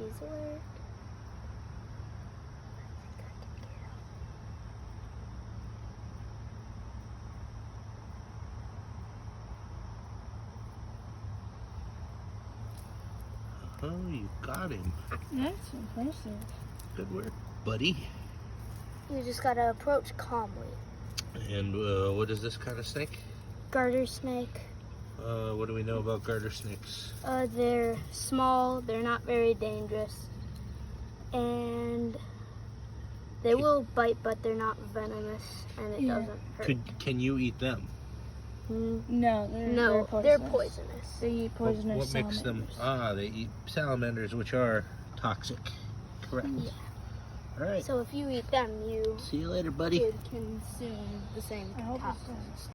He's alert. Oh, you got him. That's impressive. Good work, buddy. You just gotta approach calmly. And what is this kind of snake? Garter snake. What do we know about garter snakes? They're small, they're not very dangerous, and they will bite, but they're not venomous, and it doesn't hurt. Can you eat them? No, They're poisonous. They eat poisonous What makes them? salamanders. They eat salamanders, which are toxic. Correct. Yeah. All right. So if you eat them, you See you later, buddy. could consume the same I hope it's toxins.